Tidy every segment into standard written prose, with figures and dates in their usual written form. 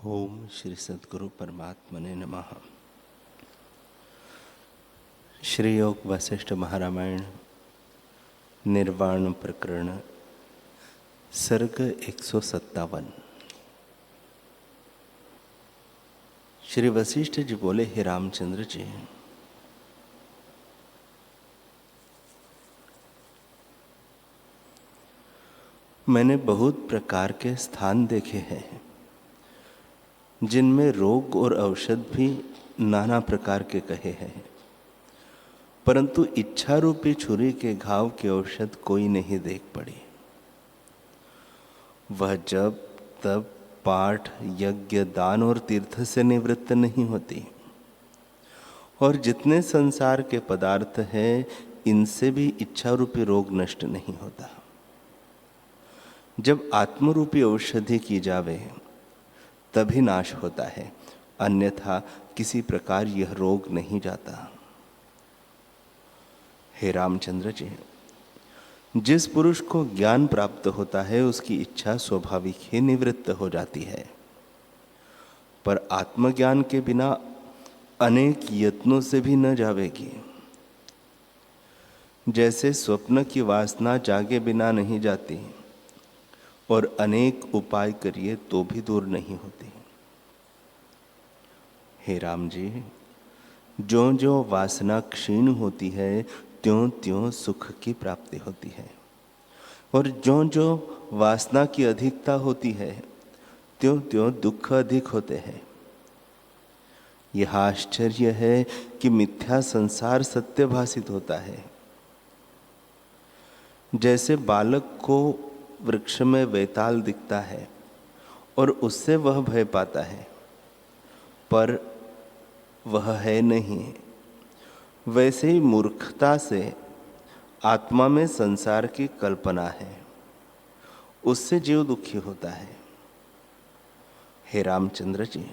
ओम श्री सद्गुरु परमात्मने नमः। श्री योग वशिष्ठ महारामायण निर्वाण प्रकरण सर्ग 157। श्री वशिष्ठ जी बोले, हे रामचंद्र जी, मैंने बहुत प्रकार के स्थान देखे हैं जिनमें रोग और औषध भी नाना प्रकार के कहे हैं, परंतु इच्छा रूपी छुरी के घाव की औषध कोई नहीं देख पड़ी। वह जब तब पाठ यज्ञ दान और तीर्थ से निवृत्त नहीं होती, और जितने संसार के पदार्थ हैं इनसे भी इच्छा रूपी रोग नष्ट नहीं होता। जब आत्मरूपी औषधि की जावे तभी नाश होता है, अन्यथा किसी प्रकार यह रोग नहीं जाता। हे रामचंद्र जी, जिस पुरुष को ज्ञान प्राप्त होता है उसकी इच्छा स्वाभाविक ही निवृत्त हो जाती है, पर आत्मज्ञान के बिना अनेक यत्नों से भी न जावेगी। जैसे स्वप्न की वासना जागे बिना नहीं जाती और अनेक उपाय करिए तो भी दूर नहीं होती। हे राम जी, जो जो वासना क्षीण होती है त्यों त्यों सुख की प्राप्ति होती है, और जो जो वासना की अधिकता होती है त्यों त्यों दुख अधिक होते हैं। यह आश्चर्य है कि मिथ्या संसार सत्य भासित होता है। जैसे बालक को वृक्ष में वैताल दिखता है और उससे वह भय पाता है, पर वह है नहीं, वैसे ही मूर्खता से आत्मा में संसार की कल्पना है, उससे जीव दुखी होता है। हे रामचंद्र जी,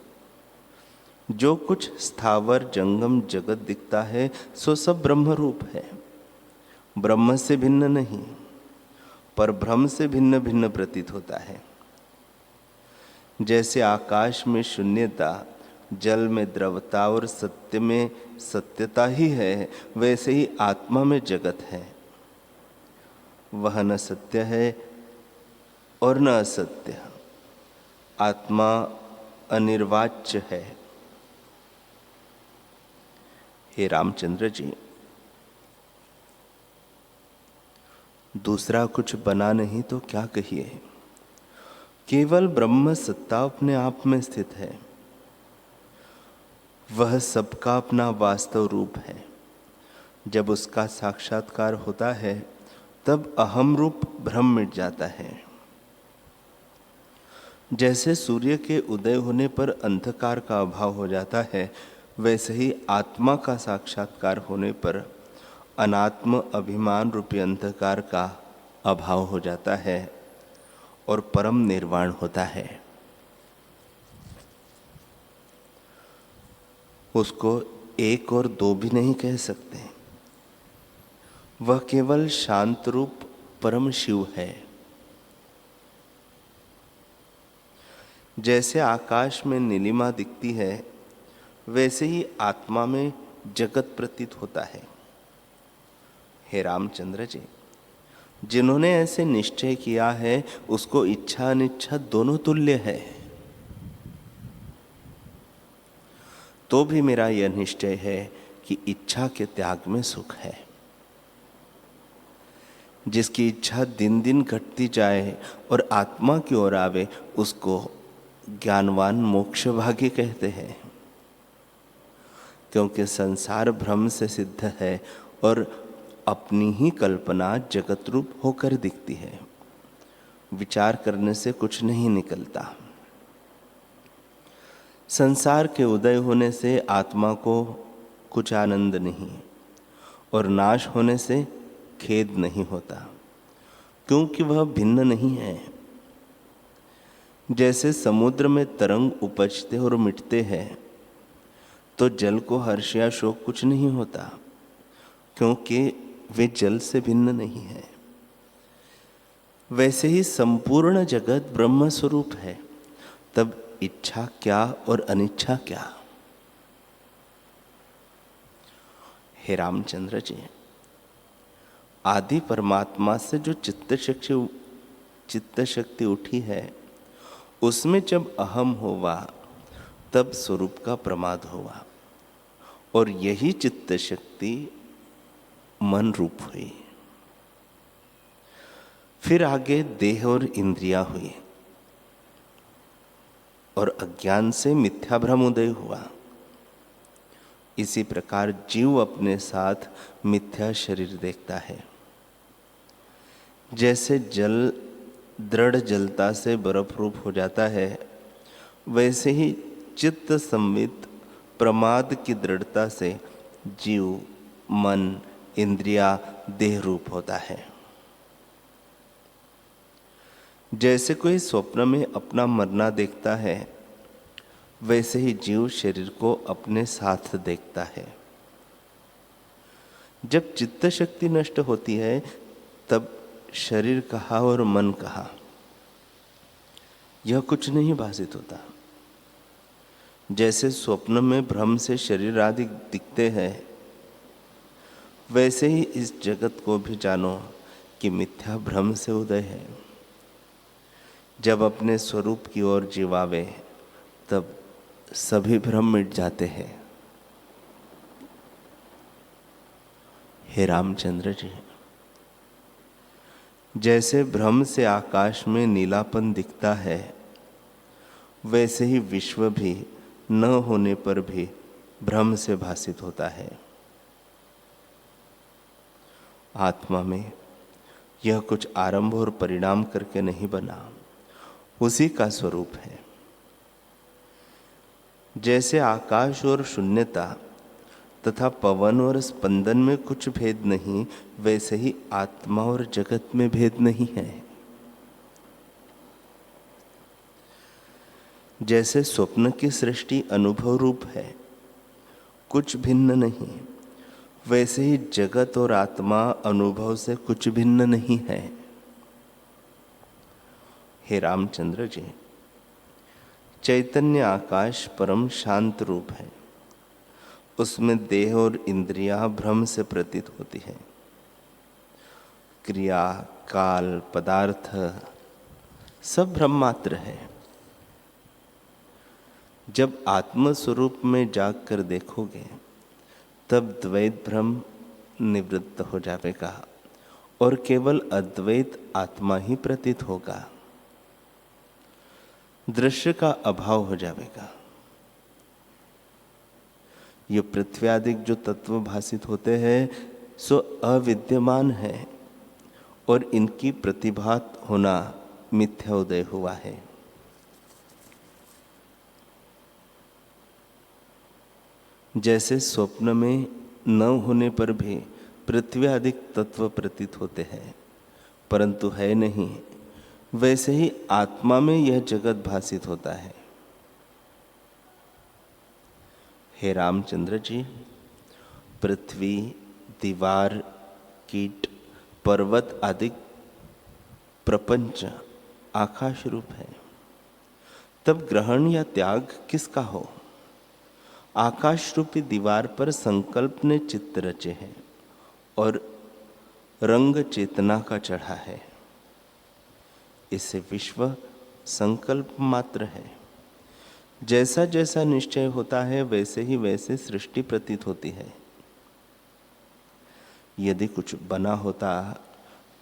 जो कुछ स्थावर जंगम जगत दिखता है सो सब ब्रह्म रूप है, ब्रह्म से भिन्न नहीं, पर भ्रम से भिन्न भिन्न प्रतीत होता है। जैसे आकाश में शून्यता, जल में द्रवता और सत्य में सत्यता ही है, वैसे ही आत्मा में जगत है। वह न सत्य है और न असत्य, आत्मा अनिर्वाच्य है। हे रामचंद्र जी, दूसरा कुछ बना नहीं तो क्या कहिए, केवल ब्रह्म सत्ता अपने आप में स्थित है। वह सबका अपना वास्तव रूप है। जब उसका साक्षात्कार होता है तब अहम रूप भ्रम मिट जाता है। जैसे सूर्य के उदय होने पर अंधकार का अभाव हो जाता है, वैसे ही आत्मा का साक्षात्कार होने पर अनात्म अभिमान रूपी अंधकार का अभाव हो जाता है और परम निर्वाण होता है। उसको एक और दो भी नहीं कह सकते, वह केवल शांत रूप परम शिव है। जैसे आकाश में नीलिमा दिखती है, वैसे ही आत्मा में जगत प्रतीत होता है। हे रामचंद्र जी, जिन्होंने ऐसे निश्चय किया है उसको इच्छा अनिच्छा दोनों तुल्य है। तो भी मेरा यह निश्चय है कि इच्छा के त्याग में सुख है। जिसकी इच्छा दिन दिन घटती जाए और आत्मा की ओर आवे, उसको ज्ञानवान मोक्ष भागी कहते हैं, क्योंकि संसार भ्रम से सिद्ध है और अपनी ही कल्पना जगत रूप होकर दिखती है। विचार करने से कुछ नहीं निकलता। संसार के उदय होने से आत्मा को कुछ आनंद नहीं और नाश होने से खेद नहीं होता, क्योंकि वह भिन्न नहीं है। जैसे समुद्र में तरंग उपजते और मिटते हैं, तो जल को हर्ष या शोक कुछ नहीं होता, क्योंकि वे जल से भिन्न नहीं है। वैसे ही संपूर्ण जगत ब्रह्म स्वरूप है, तब इच्छा क्या और अनिच्छा क्या? हे रामचंद्र जी, आदि परमात्मा से जो चित्त शक्ति उठी है, उसमें जब अहम हुआ तब स्वरूप का प्रमाद हुआ, और यही चित्त शक्ति मन रूप हुई। फिर आगे देह और इंद्रियां हुई, और अज्ञान से मिथ्या भ्रम उदय हुआ। इसी प्रकार जीव अपने साथ मिथ्या शरीर देखता है। जैसे जल दृढ़ जलता से बर्फ रूप हो जाता है, वैसे ही चित्त संवित प्रमाद की दृढ़ता से जीव, मन, इंद्रिया देह रूप होता है। जैसे कोई स्वप्न में अपना मरना देखता है, वैसे ही जीव शरीर को अपने साथ देखता है। जब चित्त शक्ति नष्ट होती है, तब शरीर कहा और मन कहा, यह कुछ नहीं भासित होता। जैसे स्वप्न में भ्रम से शरीर आदि दिखते हैं, वैसे ही इस जगत को भी जानो कि मिथ्या भ्रम से उदय है। जब अपने स्वरूप की ओर जीव आवे, तब सभी भ्रम मिट जाते हैं। हे रामचंद्र जी, जैसे भ्रम से आकाश में नीलापन दिखता है, वैसे ही विश्व भी न होने पर भी भ्रम से भासित होता है। आत्मा में यह कुछ आरंभ और परिणाम करके नहीं बना, उसी का स्वरूप है। जैसे आकाश और शून्यता तथा पवन और स्पंदन में कुछ भेद नहीं, वैसे ही आत्मा और जगत में भेद नहीं है। जैसे स्वप्न की सृष्टि अनुभव रूप है, कुछ भिन्न नहीं, वैसे ही जगत और आत्मा अनुभव से कुछ भिन्न नहीं है। हे रामचंद्र जी, चैतन्य आकाश परम शांत रूप है। उसमें देह और इंद्रियां भ्रम से प्रतीत होती है। क्रिया, काल, पदार्थ सब भ्रम मात्र है। जब आत्म स्वरूप में जाग कर देखोगे, तब द्वैत भ्रम निवृत्त हो जाएगा और केवल अद्वैत आत्मा ही प्रतीत होगा। दृश्य का अभाव हो जाएगा। ये पृथ्वी आदि जो तत्व भासित होते हैं, सो अविद्यमान है, और इनकी प्रतिभात होना मिथ्या उदय हुआ है। जैसे स्वप्न में न होने पर भी पृथ्वी आदि तत्व प्रतीत होते हैं, परंतु है नहीं, वैसे ही आत्मा में यह जगत भासित होता है। हे रामचंद्र जी, पृथ्वी, दीवार, कीट, पर्वत आदि प्रपंच आकाश रूप है। तब ग्रहण या त्याग किसका हो? आकाश रूपी दीवार पर संकल्प ने चित्त रचे हैं और रंग चेतना का चढ़ा है। इससे विश्व संकल्प मात्र है। जैसा जैसा निश्चय होता है, वैसे ही वैसे सृष्टि प्रतीत होती है। यदि कुछ बना होता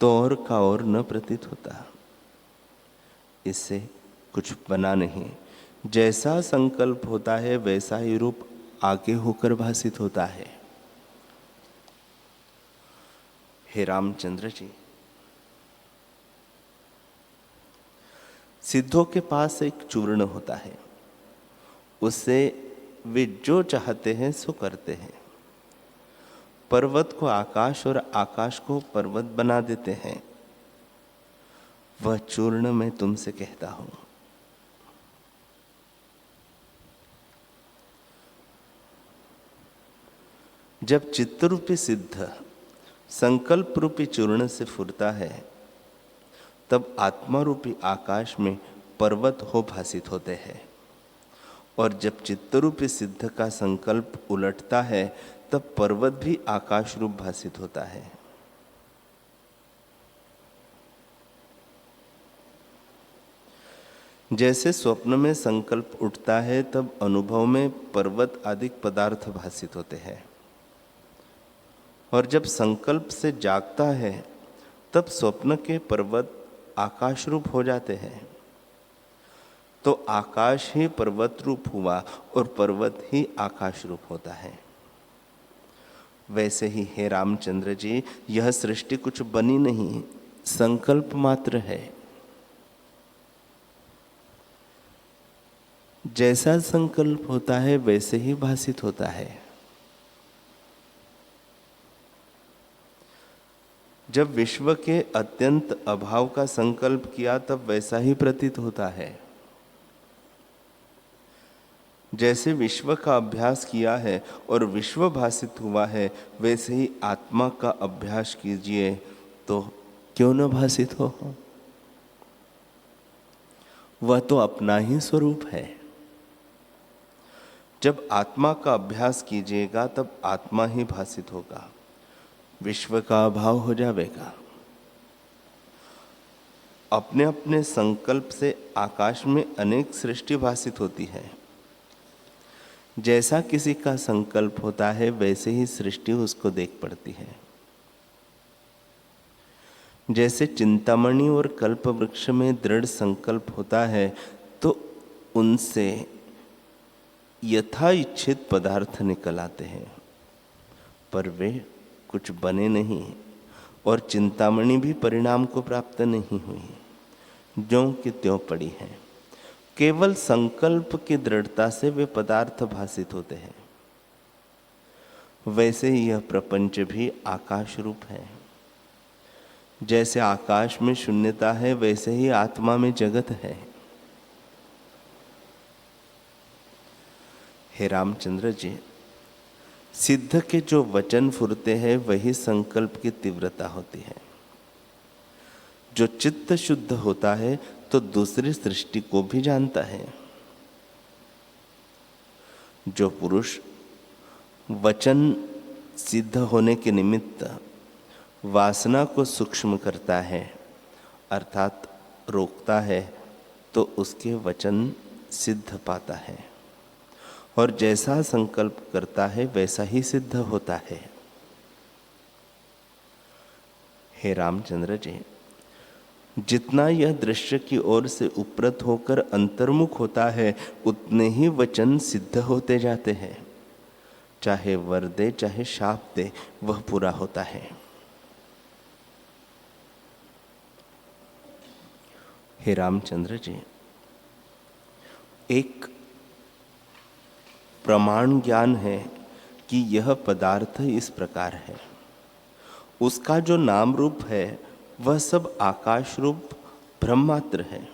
तो और का और न प्रतीत होता। इससे कुछ बना नहीं, जैसा संकल्प होता है वैसा ही रूप आगे होकर भासित होता है। हे रामचंद्र जी, सिद्धों के पास एक चूर्ण होता है, उससे वे जो चाहते हैं सो करते हैं। पर्वत को आकाश और आकाश को पर्वत बना देते हैं। वह चूर्ण मैं तुमसे कहता हूं। जब चित्त रूपी सिद्ध संकल्प रूपी चूर्ण से फुरता है, तब आत्मा रूपी आकाश में पर्वत हो भासित होते हैं। और जब चित्तरूपी सिद्ध का संकल्प उलटता है तब पर्वत भी आकाश रूप भासित होता है। जैसे स्वप्न में संकल्प उठता है तब अनुभव में पर्वत आदि पदार्थ भासित होते हैं, और जब संकल्प से जागता है तब स्वप्न के पर्वत आकाश रूप हो जाते हैं। तो आकाश ही पर्वत रूप हुआ और पर्वत ही आकाश रूप होता है। वैसे ही हे रामचंद्र जी, यह सृष्टि कुछ बनी नहीं, संकल्प मात्र है। जैसा संकल्प होता है वैसे ही भासित होता है। जब विश्व के अत्यंत अभाव का संकल्प किया तब वैसा ही प्रतीत होता है। जैसे विश्व का अभ्यास किया है और विश्व भासित हुआ है, वैसे ही आत्मा का अभ्यास कीजिए तो क्यों न भासित हो। वह तो अपना ही स्वरूप है। जब आत्मा का अभ्यास कीजिएगा तब आत्मा ही भासित होगा, विश्व का अभाव हो जाएगा। अपने अपने संकल्प से आकाश में अनेक सृष्टि भासित होती है। जैसा किसी का संकल्प होता है वैसे ही सृष्टि उसको देख पड़ती है। जैसे चिंतामणि और कल्प वृक्ष में दृढ़ संकल्प होता है तो उनसे यथा इच्छित पदार्थ निकल आते हैं, पर वे कुछ बने नहीं और चिंतामणि भी परिणाम को प्राप्त नहीं हुई, ज्यों की त्यों पड़ी है। केवल संकल्प की दृढ़ता से वे पदार्थ भासित होते हैं। वैसे ही यह प्रपंच भी आकाश रूप है। जैसे आकाश में शून्यता है वैसे ही आत्मा में जगत है। हे रामचंद्र जी, सिद्ध के जो वचन फुरते हैं वही संकल्प की तीव्रता होती है। जो चित्त शुद्ध होता है तो दूसरी सृष्टि को भी जानता है। जो पुरुष वचन सिद्ध होने के निमित्त वासना को सूक्ष्म करता है अर्थात रोकता है, तो उसके वचन सिद्ध पाता है, और जैसा संकल्प करता है वैसा ही सिद्ध होता है। हे रामचंद्र जी, जितना यह दृश्य की ओर से उपरत होकर अंतर्मुख होता है उतने ही वचन सिद्ध होते जाते हैं। चाहे वर दे चाहे शाप दे, वह पूरा होता है। हे रामचंद्र जी, एक प्रमाण ज्ञान है कि यह पदार्थ इस प्रकार है। उसका जो नाम रूप है वह सब आकाश रूप ब्रह्मात्र है,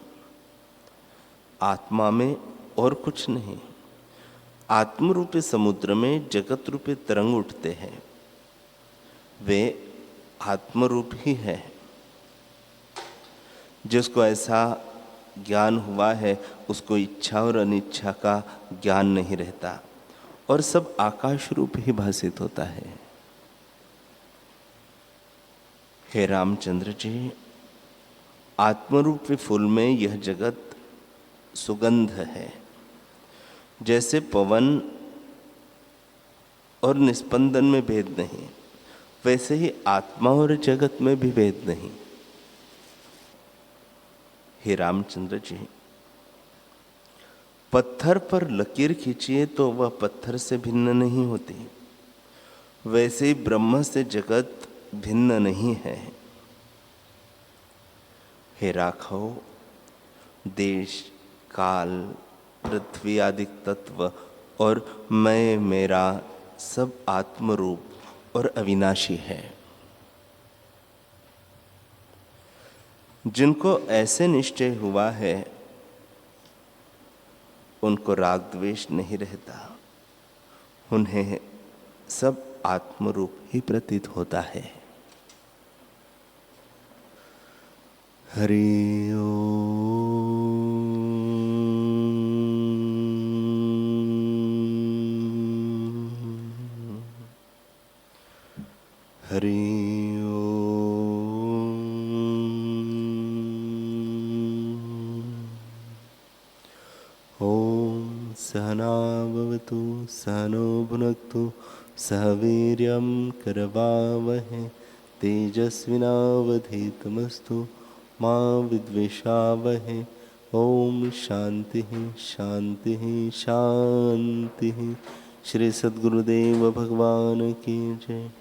आत्मा में और कुछ नहीं। आत्म रूपी समुद्र में जगत रूपी तरंग उठते हैं, वे आत्म रूप ही है। जिसको ऐसा ज्ञान हुआ है उसको इच्छा और अनिच्छा का ज्ञान नहीं रहता और सब आकाश रूप ही भासित होता है। हे रामचंद्र जी, आत्मरूपी फूल में यह जगत सुगंध है। जैसे पवन और निस्पंदन में भेद नहीं, वैसे ही आत्मा और जगत में भी भेद नहीं। हे रामचंद्र जी, पत्थर पर लकीर खींचिए तो वह पत्थर से भिन्न नहीं होती, वैसे ही ब्रह्म से जगत भिन्न नहीं है। हे राघव, देश काल पृथ्वी आदि तत्व और मैं मेरा सब आत्मरूप और अविनाशी है। जिनको ऐसे निश्चय हुआ है उनको राग द्वेष नहीं रहता, उन्हें सब आत्मरूप ही प्रतीत होता है। हरि ओम। हरि ओम सहना भवतु सहनो भुनक्तु सह वीर्यं करवावहै तेजस्विनावधीतमस्तु मा विद्विषावहै। ओम शांति शांति शांति। श्री सद्गुरुदेव भगवान की जय।